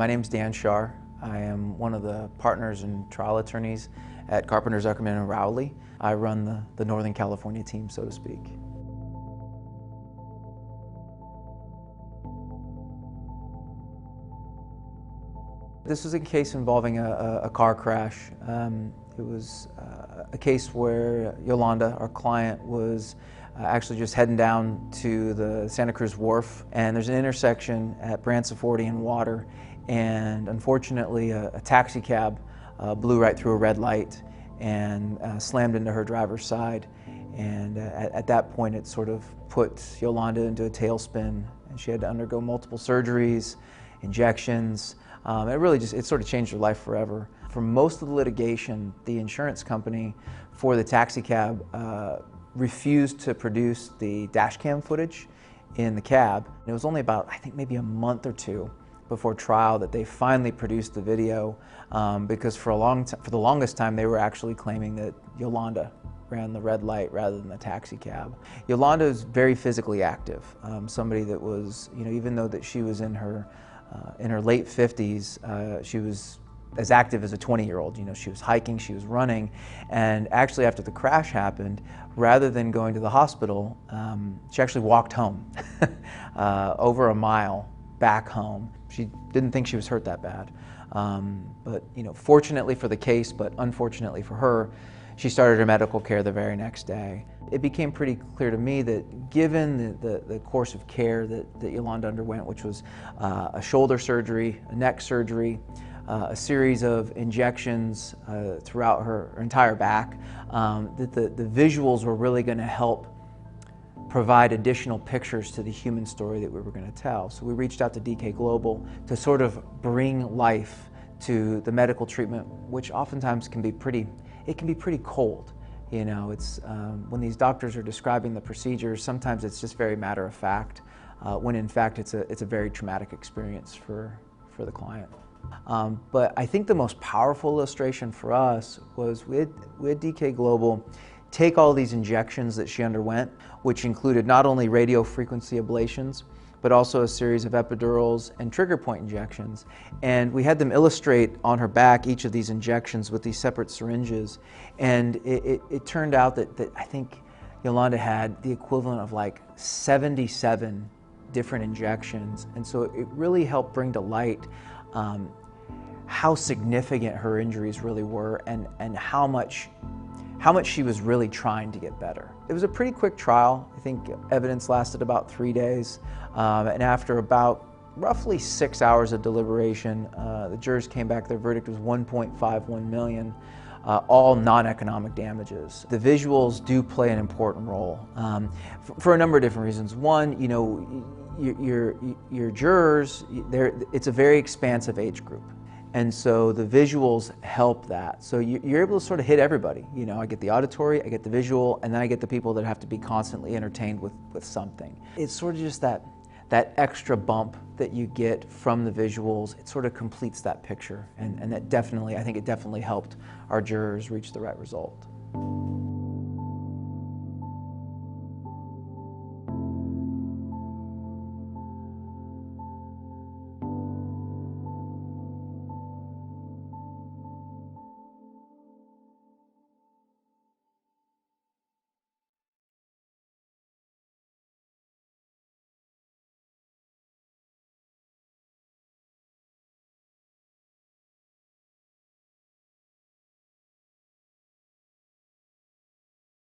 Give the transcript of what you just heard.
My name's Dan Schaar. I am one of the partners and trial attorneys at Carpenter, Zuckerman Rowley. I run the Northern California team, so to speak. This was a case involving a car crash. It was a case where Yolanda, our client, was actually just heading down to the Santa Cruz Wharf, and there's an intersection at Branson 40 and Water, and unfortunately a taxi cab blew right through a red light and slammed into her driver's side. And at that point it sort of put Yolanda into a tailspin, and she had to undergo multiple surgeries, injections. It sort of changed her life forever. For most of the litigation, the insurance company for the taxi cab refused to produce the dash cam footage in the cab. And it was only about, I think, maybe a month or two before trial that they finally produced the video, because for the longest time they were actually claiming that Yolanda ran the red light rather than the taxi cab. Yolanda is very physically active, somebody that was, even though that she was in her late 50s, she was as active as a 20-year-old. She was hiking, she was running, and actually after the crash happened, rather than going to the hospital, she actually walked home, over a mile back home. She didn't think she was hurt that bad. But fortunately for the case, but unfortunately for her, she started her medical care the very next day. It became pretty clear to me that given the course of care that Yolanda underwent, which was a shoulder surgery, a neck surgery, a series of injections throughout her entire back, that the visuals were really going to help provide additional pictures to the human story that we were going to tell. So we reached out to DK Global to sort of bring life to the medical treatment, which oftentimes can be pretty cold. It's when these doctors are describing the procedures, sometimes it's just very matter of fact, when in fact it's a very traumatic experience for the client. But I think the most powerful illustration for us was we had DK Global take all these injections that she underwent, which included not only radio frequency ablations, but also a series of epidurals and trigger point injections. And we had them illustrate on her back each of these injections with these separate syringes. And it turned out that I think Yolanda had the equivalent of like 77 different injections. And so it really helped bring to light how significant her injuries really were, and how much she was really trying to get better. It was a pretty quick trial. I think evidence lasted about 3 days. And after about roughly 6 hours of deliberation, the jurors came back, their verdict was $1.51 million, all non-economic damages. The visuals do play an important role for a number of different reasons. One, your jurors, it's a very expansive age group. And so the visuals help that. So you're able to sort of hit everybody. I get the auditory, I get the visual, and then I get the people that have to be constantly entertained with something. It's sort of just that extra bump that you get from the visuals. It sort of completes that picture. And that definitely, I think it definitely helped our jurors reach the right result.